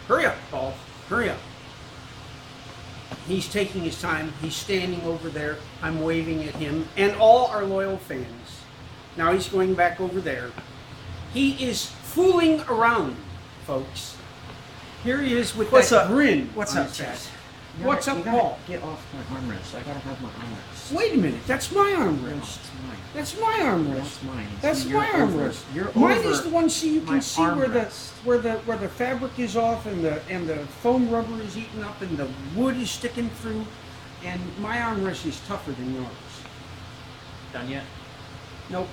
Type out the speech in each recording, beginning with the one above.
Hurry up, Paul. Hurry up. He's taking his time. He's standing over there. I'm waving at him and all our loyal fans. Now he's going back over there. He is fooling around, folks. Here he is with that grin. What's up, Chazz? What's up, Paul? Get off my armrest. I gotta have my armrest. Wait a minute. That's my armrest. That's That's mine. my armrest. That's mine. That's my armrest. Mine is the one. See, you can see where the fabric is off and the foam rubber is eaten up and the wood is sticking through. And my armrest is tougher than yours. Done yet? Nope.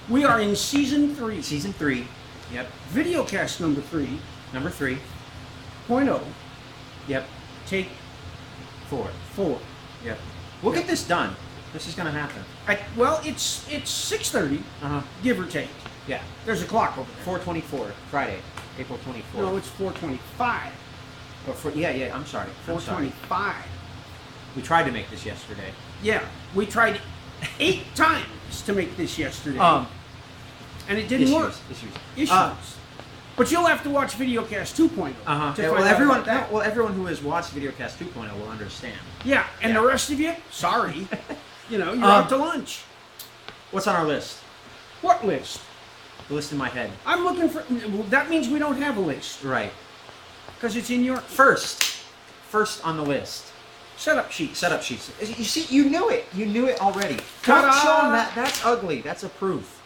We are in season 3. Season 3. Yep. VideoCast number 3. Number 3. 0.0. Yep. Take 4. 4. Yep. We'll get this done. This is gonna happen. Well, it's 6:30, give or take. Yeah. There's a clock over there. 4/24, Friday, April 24th. No, it's 4:25. Yeah. I'm sorry. 4:25. We tried to make this yesterday. Yeah, we tried 8 times to make this yesterday, and it didn't work. Issues. But you'll have to watch VideoCast 2.0. Well, everyone who has watched VideoCast 2.0 will understand. Yeah, and the rest of you, sorry, you're out to lunch. What's on our list? What list? The list in my head. I'm looking for. That means we don't have a list. Right. Because it's in your first on the list. Setup sheets. Setup sheets. You see, you knew it. You knew it already. Ta-da! Don't show them that. That's ugly. That's a proof.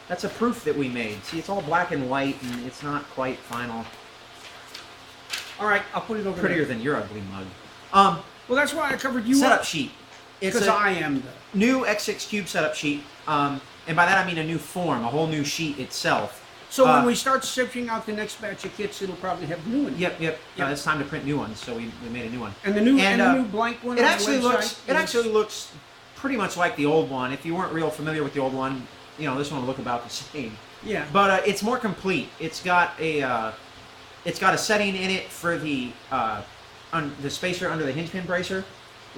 That's a proof that we made. See, it's all black and white, and it's not quite final. All right, I'll put it over Prettier there. than your ugly mug. Well, that's why I covered you setup up. sheet. Because I am the new X6 Cube setup sheet. And by that I mean a new form, a whole new sheet itself. So when we start shipping out the next batch of kits, it'll probably have new ones. Yep. It's time to print new ones, so we made a new one. And the new blank one. It actually looks pretty much like the old one. If you weren't real familiar with the old one, this one will look about the same. Yeah. But it's more complete. It's got a setting in it for the spacer under the hinge pin bracer,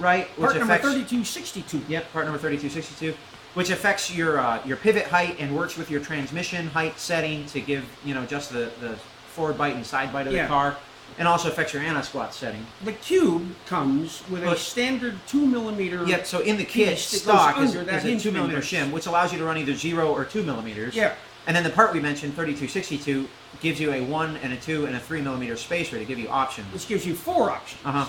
right? Part number 3262. Yep, part number 3262. Which affects your pivot height and works with your transmission height setting to give just the forward bite and side bite of the car, and also affects your anti-squat setting. The Cube comes with a standard 2mm. Yep. So in the kit, stock is a 2mm shim, which allows you to run either 0 or 2mm. Yeah. And then the part we mentioned, 3262, gives you a 1 and a 2 and a 3mm spacer to give you options. Which gives you 4 options.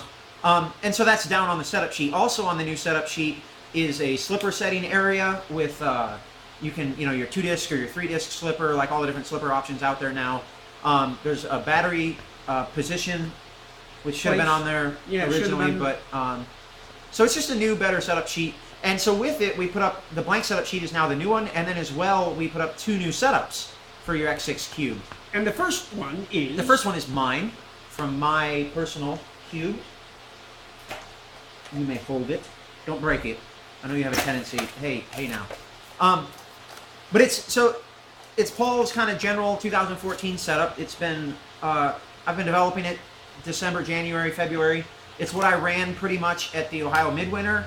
And so that's down on the setup sheet. Also on the new setup sheet is a slipper setting area with you can your 2-disc or your 3-disc slipper, like all the different slipper options out there now. There's a battery position, which should have been on there originally, but so it's just a new, better setup sheet. And so with it, we put up the blank setup sheet is now the new one, and then as well we put up 2 new setups for your X6 Cube. And the first one is mine from my personal Cube. You may hold it. Don't break it. I know you have a tendency. Hey now. But it's Paul's kind of general 2014 setup. It's been I've been developing it December, January, February. It's what I ran pretty much at the Ohio Midwinter.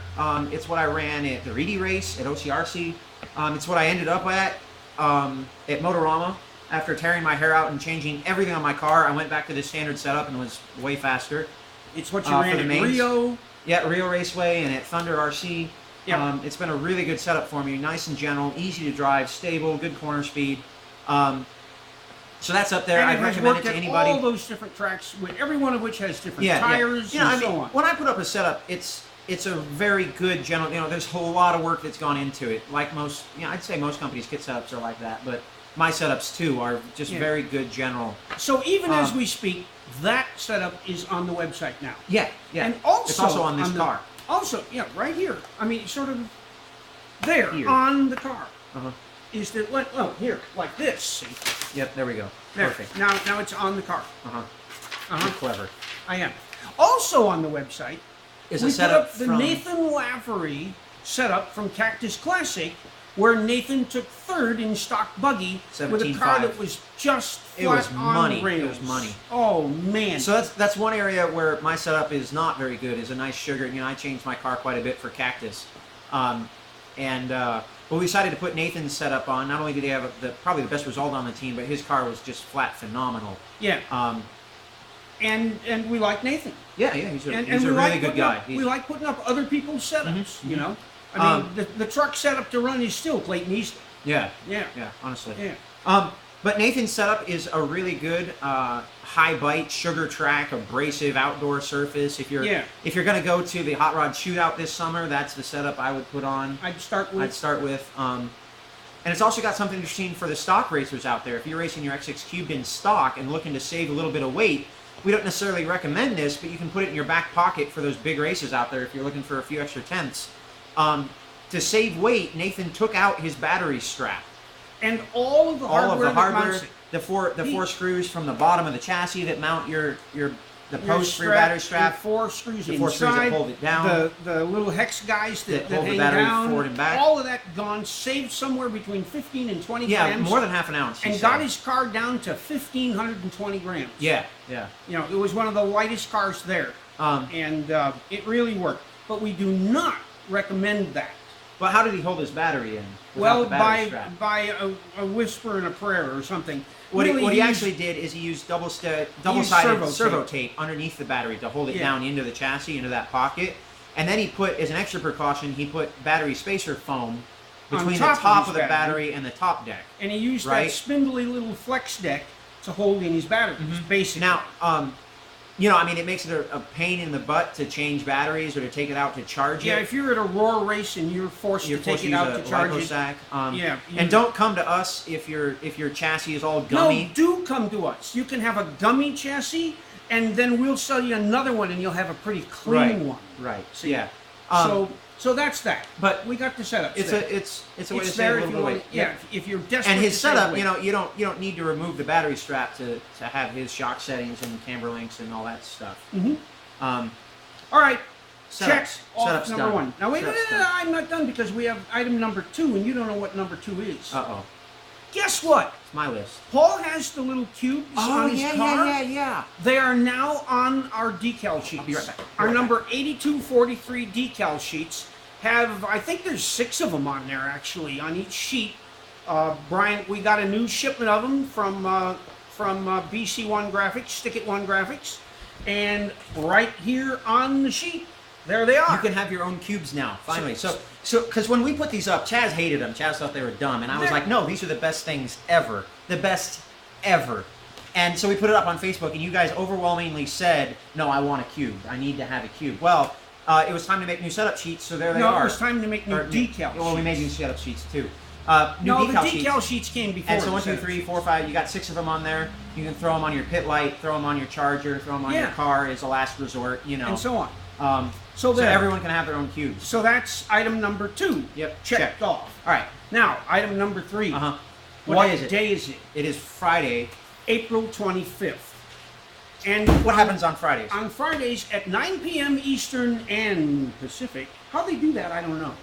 It's what I ran at the Reedy race at OCRC. It's what I ended up at Motorama. After tearing my hair out and changing everything on my car, I went back to the standard setup and was way faster. It's what you ran at Rio. Yeah, Rio Raceway and at Thunder RC. Yep. It's been a really good setup for me. Nice and general, easy to drive, stable, good corner speed. So that's up there. I'd recommend it to anybody. All those different tracks, every one of which has different tires and so on. When I put up a setup, it's a very good general. There's a whole lot of work that's gone into it. Like most, I'd say most companies' kit setups are like that, but my setups too are just very good general. So even as we speak, that setup is on the website now. Yeah. And also it's also on this car. Also, right here. I mean, sort of there here. On the car. Is that here, like this? See? Yep, there we go. There. Perfect. Now it's on the car. You're clever. I am. Also on the website is a setup the Nathan Lavery setup from Cactus Classic, where Nathan took 3rd in stock buggy with a car that was just flat on rails. It was money. Oh man! So that's one area where my setup is not very good. Is a nice sugar. I changed my car quite a bit for Cactus, and Well, we decided to put Nathan's setup on. Not only did he have probably the best result on the team, but his car was just flat phenomenal. Yeah. And we like Nathan. Yeah, he's a we really like good guy. We like putting up other people's setups, you know? I mean, the truck setup to run is still Clayton Easton. Yeah, honestly. Yeah. But Nathan's setup is a really good high bite, sugar track, abrasive outdoor surface. If you're going to go to the Hot Rod Shootout this summer, that's the setup I would put on. I'd start with. And it's also got something interesting for the stock racers out there. If you're racing your X6 Cubed in stock and looking to save a little bit of weight, we don't necessarily recommend this, but you can put it in your back pocket for those big races out there if you're looking for a few extra tenths. To save weight, Nathan took out his battery strap. And all of the hardware, the four screws from the bottom of the chassis that mount the post for your battery strap, the four screws that hold it down, the little hex guys that hold hang the battery down, forward and back. All of that gone, saved somewhere between 15 and 20 grams. Yeah, more than half an ounce. And got his car down to 1,520 grams. Yeah. You know, it was one of the lightest cars there, and it really worked. But we do not recommend that. But how did he hold his battery in? Well, by a whisper and a prayer or something. What he actually did is he used double-sided servo tape underneath the battery to hold it down into the chassis, into that pocket. And then he put, as an extra precaution, he put battery spacer foam between the top of the battery and the top deck. And he used that spindly little flex deck to hold in his batteries, basically. Now, you know, I mean, it makes it a pain in the butt to change batteries or to take it out to charge it. Yeah, if you're at a roar race and you're forced to take it out to charge it. And don't come to us if your chassis is all gummy. No, do come to us. You can have a gummy chassis, and then we'll sell you another one, and you'll have a pretty clean one. Right. See? Yeah. So that's that. But we got the setup. It's a way to save a little bit of weight. Yeah. If you're desperate. And his setup, you know, you don't need to remove the battery strap to have his shock settings and camber links and all that stuff. All right. Check off number one. Now wait a minute. I'm not done because we have item number 2, and you don't know what number 2 is. Guess what? It's my list. Paul has the little cubes on his car. Yeah. They are now on our decal sheets. I'll be right back. Our number 8243 decal sheets have, I think there's 6 of them on there actually, on each sheet. Brian, we got a new shipment of them from BC1 Graphics, Stick It One Graphics, and right here on the sheet, there they are. You can have your own cubes now, finally. So, because when we put these up, Chaz hated them. Chaz thought they were dumb, and I was like, no, these are the best things ever, the best ever. And so we put it up on Facebook, and you guys overwhelmingly said, no, I want a cube. I need to have a cube. Well, it was time to make new setup sheets, so there they are. No, it was time to make new decal sheets. Well, we made new setup sheets too. The decal sheets came before. And so 1, 2, 3, 4, 5. You got 6 of them on there. You can throw them on your pit light, throw them on your charger, throw them on your car as a last resort. You know, and so on. So everyone can have their own cubes. So that's item number 2. Yep. Checked off. All right. Now, item number 3. What is it? Day is it? It is Friday, April 25th. And what happens on Fridays? On Fridays at 9 p.m. Eastern and Pacific. How they do that, I don't know.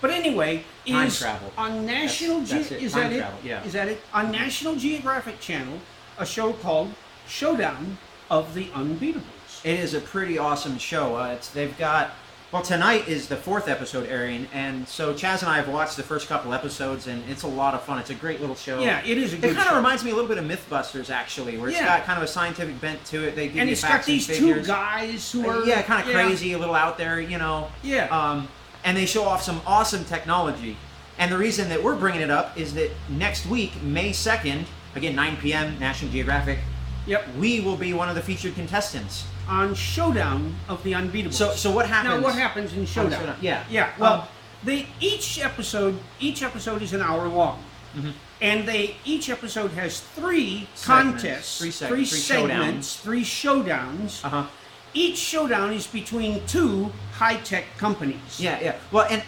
But anyway, time travel on National Is that it? Yeah. Is that it? On National Geographic Channel, a show called Showdown of the Unbeatables. It is a pretty awesome show. They've got, well, tonight is the 4th episode airing, and so Chaz and I have watched the first couple episodes, and it's a lot of fun. It's a great little show. Yeah, it is a good show. It kind of reminds me a little bit of Mythbusters, actually, where it's got kind of a scientific bent to it. They give you facts and figures. And it's got these 2 guys who are... kind of crazy, a little out there, you know. Yeah. And they show off some awesome technology. And the reason that we're bringing it up is that next week, May 2nd, again, 9 p.m., National Geographic, we will be one of the featured contestants on Showdown of the Unbeatables. So what happens? Now, what happens in Showdown? Yeah. Well, each episode is an hour long, and each episode has 3 contests, 3 segments, 3 showdowns. Each showdown is between 2 high-tech companies. Yeah. Well, and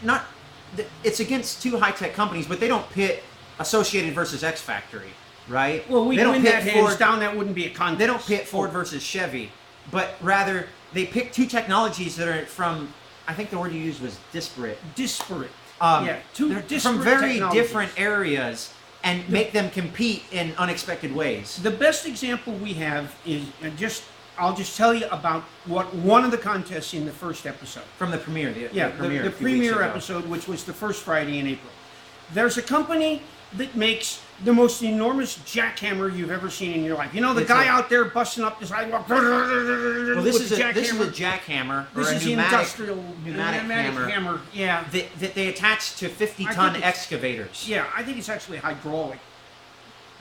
it's against 2 high-tech companies, but they don't pit Associated versus X Factory, right? Well, we win that hands down. That wouldn't be a contest. They don't pit Ford versus Chevy, but rather they pick 2 technologies that are from, I think the word you used was disparate. Disparate. 2 disparate from very different areas, and make them compete in unexpected ways. The best example we have is I'll just tell you about what one of the contests in the first episode. From the premiere. The premiere episode, which was the first Friday in April. There's a company that makes the most enormous jackhammer you've ever seen in your life. You know, the guy out there busting up the sidewalk. Well, this is a jackhammer. This is the industrial pneumatic hammer. Yeah. That they attach to 50-ton excavators. Yeah, I think it's actually hydraulic.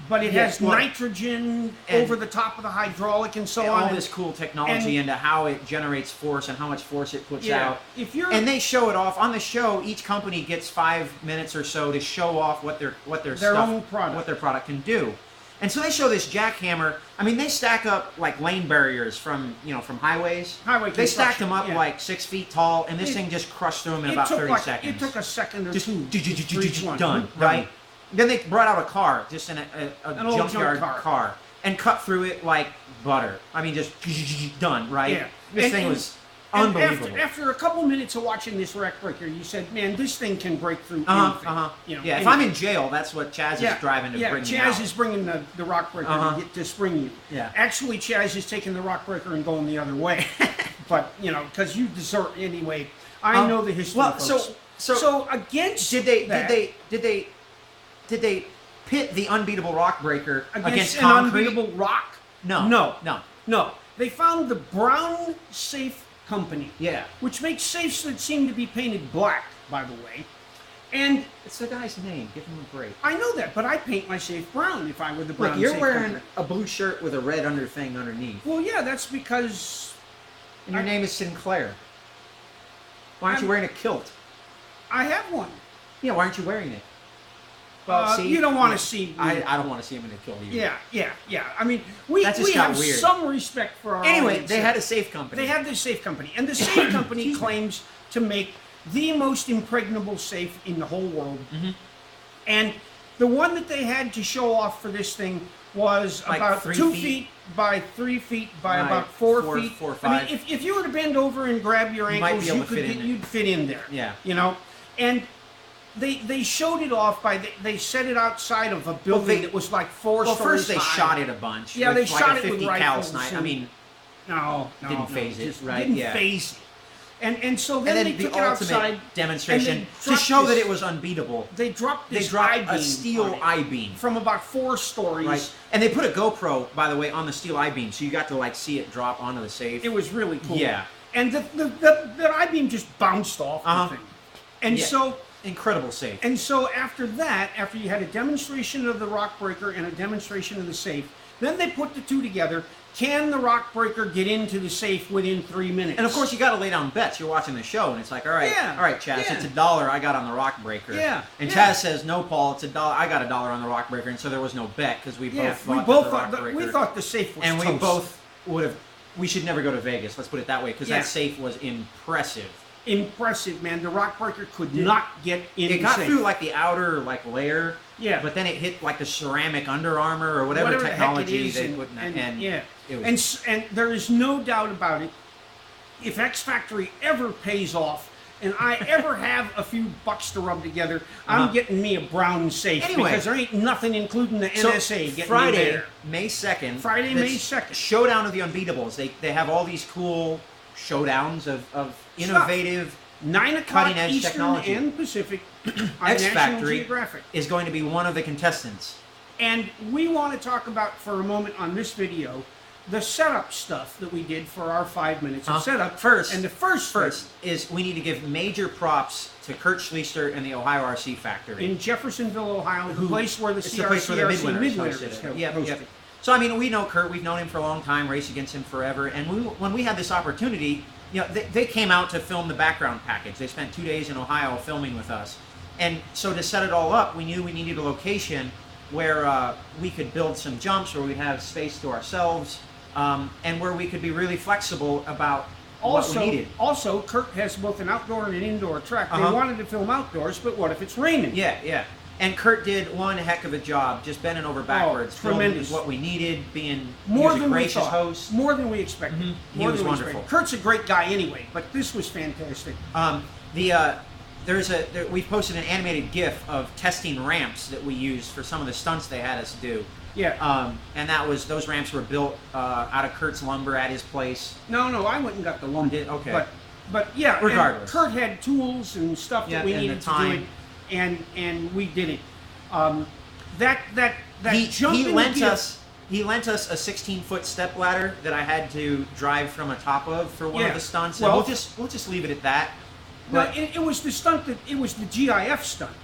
But it has nitrogen over the top of the hydraulic and so on. All this cool technology into how it generates force and how much force it puts out. And they show it off on the show. Each company gets 5 minutes or so to show off what their product can do. And so they show this jackhammer. I mean, they stack up like lane barriers from highways. They stacked them up like 6 feet tall, and this thing just crushed through them in about 30 seconds. It took a second or two. Done, right? Then they brought out a car, just in a junkyard car, and cut through it like butter. I mean, just done, right? Yeah. This thing was unbelievable. After a couple minutes of watching this wreck breaker, you said, "Man, this thing can break through anything." You know, if I'm in jail, that's what Chazz is driving to bring me out. Chazz is bringing the rock breaker to spring you. Yeah. Actually, Chazz is taking the rock breaker and going the other way. But you know, because you desert anyway. I know the history. Well, so against did they pit the unbeatable rock breaker against an concrete? unbeatable rock? No. They found the Brown Safe Company. Yeah. Which makes safes that seem to be painted black, by the way. And it's the guy's name. Give him a break. I know that, but I paint my safe brown if I were the Brown Safe Company. You're wearing a blue shirt with a red thing underneath. Well, yeah, that's because... And your name is Sinclair. Why aren't you wearing a kilt? I have one. Yeah, why aren't you wearing it? Well, you don't want to see... I don't want to see him in a kilt either. Yeah. I mean, we have some respect for our audience. They had a safe company. They had this safe company. And the safe company claims to make the most impregnable safe in the whole world. Mm-hmm. And the one that they had to show off for this thing was like about 2 feet by 3 feet by about 4 feet. 4 or 5. I mean, if you were to bend over and grab your ankles, you'd fit in there. Yeah. You know? And... They showed it off they set it outside of a building that was like 4 stories high. Well, first they shot it a bunch. Yeah, they shot it with 50 cal sniper. I mean, didn't phase it, right? Didn't phase it. And so then they took it outside demonstration to show that it was unbeatable. They dropped a steel I-beam from about 4 stories. Right. And they put a GoPro, by the way, on the steel I-beam, so you got to like see it drop onto the safe. It was really cool. Yeah. And the I-beam just bounced off the thing. And so... Incredible safe. And so after that, after you had a demonstration of the rock breaker and a demonstration of the safe, then they put the two together. Can the rock breaker get into the safe within 3 minutes? And of course, you got to lay down bets. You're watching the show, and it's like, all right, Chazz, it's $1 I got on the rock breaker. Yeah. And Chazz says, no, Paul, it's $1. I got $1 on the rock breaker, and so there was no bet because we both thought the safe was and toast. We both would have. We should never go to Vegas. Let's put it that way, because that safe was impressive. Impressive, man. The rock breaker could not get in. It got through like the outer layer. Yeah. But then it hit like the ceramic Under Armour or whatever technology they put in it. And there is no doubt about it. If X Factory ever pays off, and I ever have a few bucks to rub together, I'm getting me a brown safe because there ain't nothing, including the NSA, getting Friday, me there. May 2nd. Friday, May 2nd. Showdown of the Unbeatables. They have all these cool showdowns of innovative, 9 o'clock cutting-edge Eastern technology. and Pacific on X National Factory Geographic is going to be one of the contestants. And we want to talk about for a moment on this video the setup stuff that we did for our 5 minutes of setup. First, and the first is we need to give major props to Kurt Schleister and the Ohio RC Factory in Jeffersonville, Ohio, the place where the CRC Midwinters hosted. Yep. So I mean, we know Kurt. We've known him for a long time. Raced against him forever. And when we had this opportunity, they came out to film the background package. They spent 2 days in Ohio filming with us. And so to set it all up, we knew we needed a location where we could build some jumps, where we'd have space to ourselves, and where we could be really flexible about what we needed. Also, Kurt has both an outdoor and an indoor track. They wanted to film outdoors, but what if it's raining? Yeah. And Kurt did one heck of a job, just bending over backwards. Tremendous. What we needed, being more a gracious host. More than we expected. Mm-hmm. He was wonderful. Kurt's a great guy anyway, but this was fantastic. We've posted an animated GIF of testing ramps that we used for some of the stunts they had us do. Yeah. And those ramps were built out of Kurt's lumber at his place. No, I went and got the lumber. Okay. But yeah, regardless, Kurt had tools and stuff that we needed to do it. and we did it. That jump He in lent the gear, us. He lent us a 16-foot step ladder that I had to drive from a top of for one Yeah. of the stunts. Well- And we'll just leave it at that. No, But it was the stunt that it was the GIF stunt.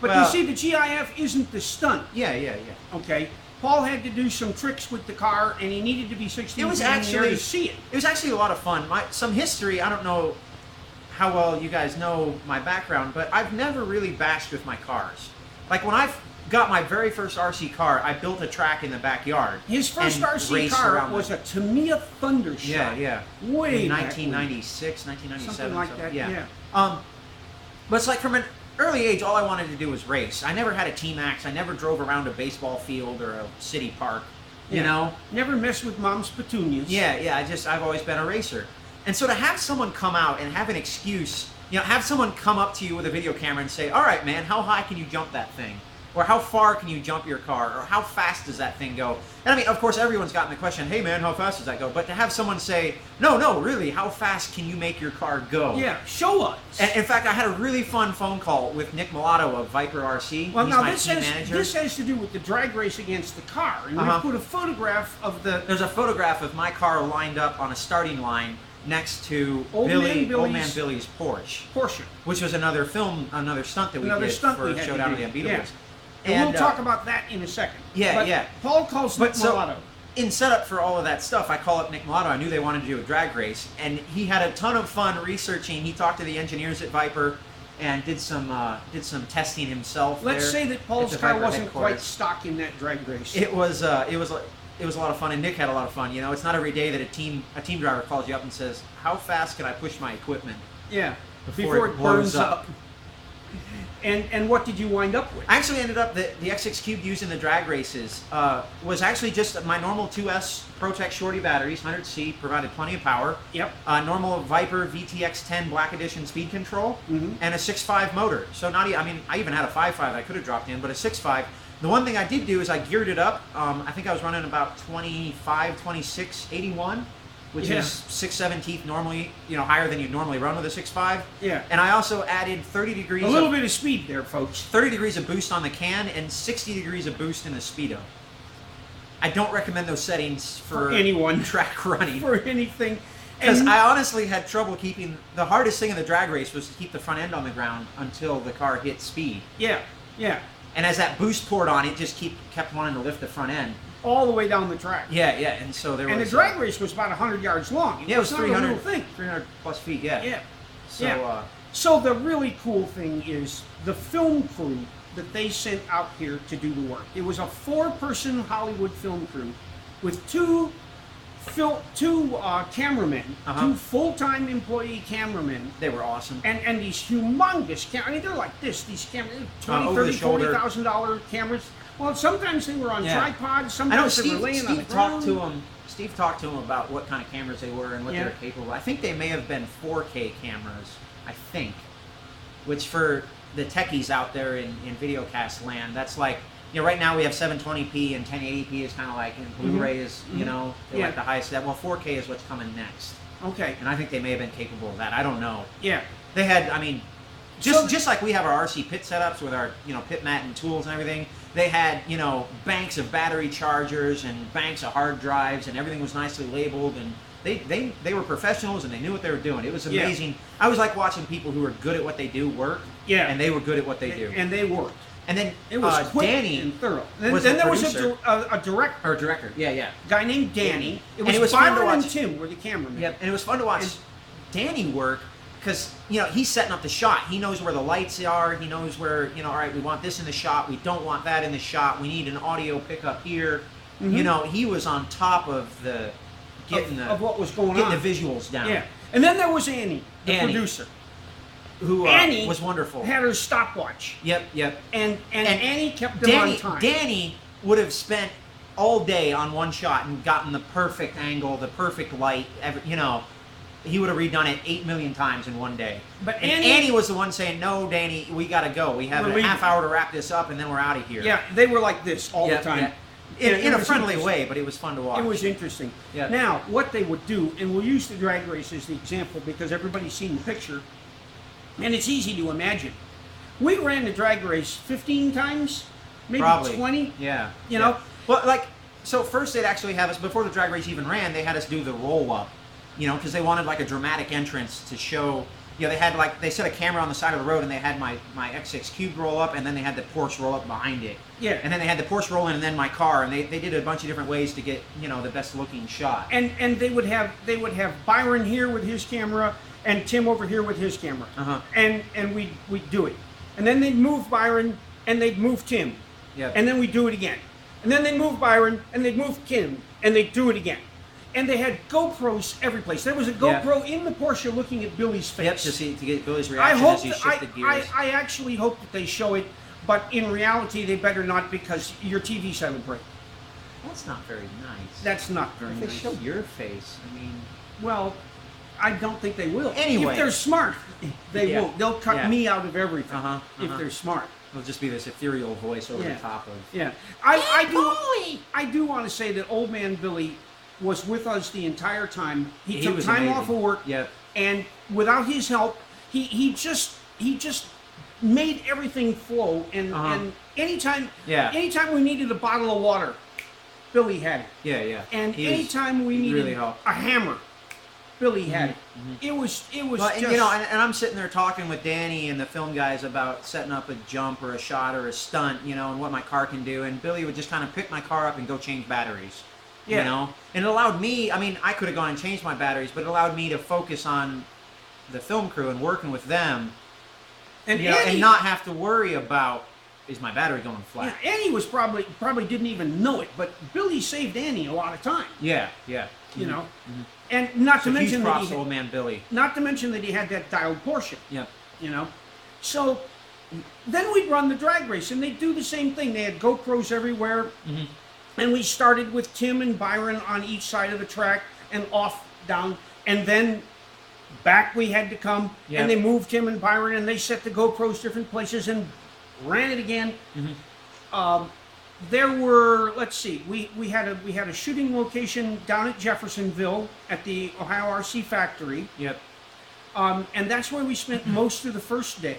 But you Well- see, the GIF isn't the stunt. yeah. Okay, Paul had to do some tricks with the car, and he needed to be 16 It was feet in the air actually to see it. It was actually a lot of fun. Some history. I don't know how well you guys know my background, but I've never really bashed with my cars. Like when I got my very first RC car, I built a track in the backyard. His first and RC raced car around was it. a Tamiya Thundershot. Yeah. Way In back 1996, 1997. Something like so, that, Yeah. yeah. But it's like from an early age, all I wanted to do was race. I never had a T-Max. I never drove around a baseball field or a city park. You Yeah. know. Never mess with mom's petunias. Yeah. I've always been a racer. And so to have someone come out and have an excuse, have someone come up to you with a video camera and say, all right, man, how high can you jump that thing? Or how far can you jump your car? Or how fast does that thing go? And I mean, of course, everyone's gotten the question, hey, man, how fast does that go? But to have someone say, no, really, how fast can you make your car go? Yeah, show us. And in fact, I had a really fun phone call with Nick Mulatto of Viper RC. Well, He's now my this team has, manager. this has to do with the drag race against the car. And we put a photograph of the... There's a photograph of my car lined up on a starting line next to Old Man Billy's Porsche. Porsche. Which was another stunt that we did for Showdown of the Unbeatables. Yeah. And we'll talk about that in a second. Yeah, but yeah. Paul calls Nick Mulatto. In setup for all of that stuff, I call up Nick Mulatto. I knew they wanted to do a drag race, and he had a ton of fun researching. He talked to the engineers at Viper and did some testing himself. Let's say that Paul's car wasn't quite headquarters. stock in that drag race. It was a lot of fun, and Nick had a lot of fun. It's not every day that a team driver calls you up and says, "How fast can I push my equipment?" Yeah, before it blows burns up. And what did you wind up with? I actually ended up the X6 Cube used in the drag races was actually just my normal 2S Protec Shorty batteries, 100C, provided plenty of power. Yep. Normal Viper VTX10 Black Edition speed control, and a 6.5 motor. So I even had a 5.5 I could have dropped in, but a 6.5. The one thing I did do is I geared it up. I think I was running about 25, 26, 81. Which is 6/17 normally, higher than you'd normally run with a 6.5. Yeah. And I also added 30 degrees. A little bit of speed there, folks. 30 degrees of boost on the can and 60 degrees of boost in the speedo. I don't recommend those settings for anyone track running. For anything. Because I honestly had trouble keeping. The hardest thing in the drag race was to keep the front end on the ground until the car hit speed. Yeah. And as that boost poured on, it just kept wanting to lift the front end. All the way down the track. Yeah, and so there was... And the drag race was about 100 yards long. Yeah, it was 300 plus feet, yeah. Yeah. So, so the really cool thing is the film crew that they sent out here to do the work. It was a 4-person Hollywood film crew with two cameramen, 2 full-time employee cameramen. They were awesome. And these humongous cameras. They're like this. These cameras, $20,000, $30,000, $40,000 cameras. Well, sometimes they were on tripods. Sometimes they were laying on the ground. Steve talked to him about what kind of cameras they were and what they were capable of. I think they may have been 4K cameras, which for the techies out there in VideoCast land, that's like, right now we have 720p and 1080p is kind of like, and Blu-ray is, like the highest. Well, 4K is what's coming next. Okay. And I think they may have been capable of that. I don't know. Yeah. They had, just like we have our RC pit setups with our, pit mat and tools and everything, they had, banks of battery chargers and banks of hard drives, and everything was nicely labeled, and they were professionals and they knew what they were doing. It was amazing. Yeah. I was like watching people who are good at what they do work. Yeah. And they were good at what they do. And they worked. And then it was quick Danny and thorough. Then there was a director. Or director, yeah. Guy named Danny. It was fun to watch. And Tim were the cameramen. Yep, and it was fun to watch Danny work because, he's setting up the shot. He knows where the lights are. He knows where, all right, we want this in the shot. We don't want that in the shot. We need an audio pickup here. He was on top of getting what was going on. Getting the visuals down. Yeah. And then there was Annie, the producer. Who Annie was wonderful. Had her stopwatch. Yep. And Annie kept them on time. Danny would have spent all day on one shot and gotten the perfect angle, the perfect light. He would have redone it 8 million times in one day. But Annie was the one saying, "No, Danny, we got to go. We have a half hour to wrap this up, and then we're out of here." Yeah, they were like this all the time. Yeah. In a friendly way, but it was fun to watch. It was interesting. Yeah. Now, what they would do, and we'll use the drag race as the example because everybody's seen the picture, and it's easy to imagine. We ran the drag race 15 times, maybe Probably. 20. Yeah. You know? Well, like, so first they'd actually have us, before the drag race even ran, they had us do the roll-up, you know, because they wanted like a dramatic entrance to show, you know, they had like, they set a camera on the side of the road and they had my X6 Cube roll up and then they had the Porsche roll up behind it. Yeah. And then they had the Porsche roll in and then my car, and they did a bunch of different ways to get, you know, the best looking shot. And they would have Byron here with his camera and Tim over here with his camera. Uh-huh. And we'd do it. And then they'd move Byron and they'd move Tim. Yeah. And then we'd do it again. And then they'd move Byron and they'd move Tim and they'd do it again. And they had GoPros every place. There was a GoPro in the Porsche looking at Billy's face. Yep, to get Billy's I reaction hope as he shifted gears. I actually hope that they show it, but in reality they better not, because your TV set would break. That's not very nice. That's not very If they nice. show your face, I mean... Well, I don't think they will. Anyway. If they're smart, they Yeah. will. They'll cut Yeah. me out of everything if uh-huh. they're smart. It'll just be this ethereal voice over the top of... Yeah. I do want to say that old man Billy was with us the entire time. He took was time amazing. off of work. Yep. And without his help, he just made everything flow. And anytime we needed a bottle of water, Billy had it. Yeah. And He was- anytime we he needed really helped. a hammer, Billy had it. It was Well, just, and, you know, and I'm sitting there talking with Danny and the film guys about setting up a jump or a shot or a stunt, you know, and what my car can do. And Billy would just kind of pick my car up and go change batteries. Yeah. You know? And it allowed me, I mean, I could have gone and changed my batteries, but it allowed me to focus on the film crew and working with them, and you know, Annie, and not have to worry about, is my battery going flat? yeah, Annie was probably didn't even know it, but Billy saved Annie a lot of time. Yeah. You know, and not to So huge mention that props to old man Billy. not to mention that he had that dialed Porsche. Yep. You know, so then we'd run the drag race, and they'd do the same thing. They had GoPros everywhere, and we started with Tim and Byron on each side of the track, and off, down, and then back we had to come, Yep. and they moved Tim and Byron, and they set the GoPros different places and ran it again. There were, let's see, we had a shooting location down at Jeffersonville at the Ohio RC Factory. Yep. And that's where we spent most of the first day.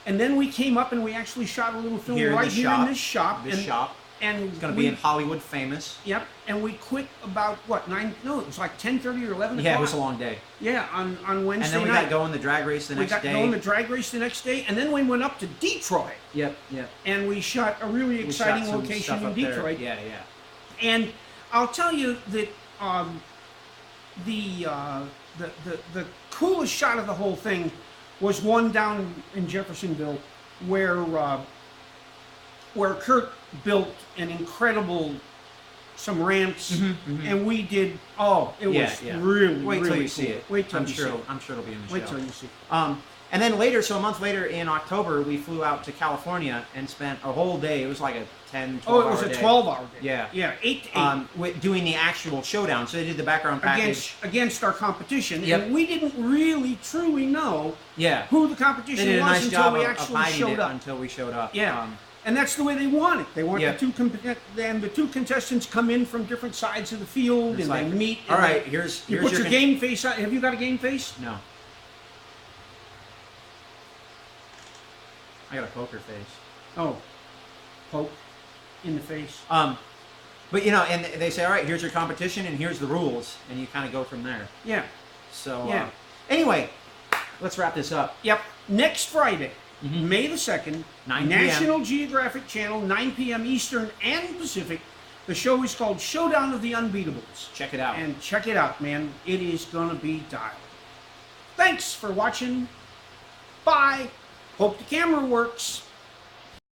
And then we came up and we actually shot a little film Here in right the here shop. in this shop. This shop. And It's going to be in Hollywood famous. Yep. And we quit about, what, 9? No, it was like 10:30 or 11 Yeah, o'clock. it was a long day. Yeah, on Wednesday And then we night. got going the drag race the next day. We got going the drag race the next day. And then we went up to Detroit. Yep. And we shot a really We exciting shot some location stuff in up there. Detroit. Yeah. And I'll tell you that the coolest shot of the whole thing was one down in Jeffersonville where Kurt built an incredible some ramps, and we did. Oh, it was really Wait till really you see cool. it. Wait till I'm you sure. see it. I'm sure it'll be in the Wait show. till you see it. And then later, so a month later in October, we flew out to California and spent a whole day. It was like a 10, 12 Oh, it hour was a day. 12-hour day. Yeah. Yeah, 8 to 8. With doing the actual showdown. So they did the background package. Against our competition, Yep. and we didn't really truly know Yeah. who the They competition did a was nice until job we of actually hiding showed it up. until we showed up. Yeah, and that's the way they want it. They want Yeah. the two contestants come in from different sides of the field, It's and like, they meet. all and right, they- here's you your put your game face on. Have you got a game face? No. I got a poker face. Oh, poke in the face. But you know, and they say, all right, here's your competition, and here's the rules, and you kind of go from there. Yeah. So Yeah. Anyway, let's wrap this up. Yep. Next Friday, May the 2nd, 9 p.m. National Geographic Channel, 9 p.m. Eastern and Pacific. The show is called Showdown of the Unbeatables. Check it out. And check it out, man. It is going to be dialed. Thanks for watching. Bye. Hope the camera works.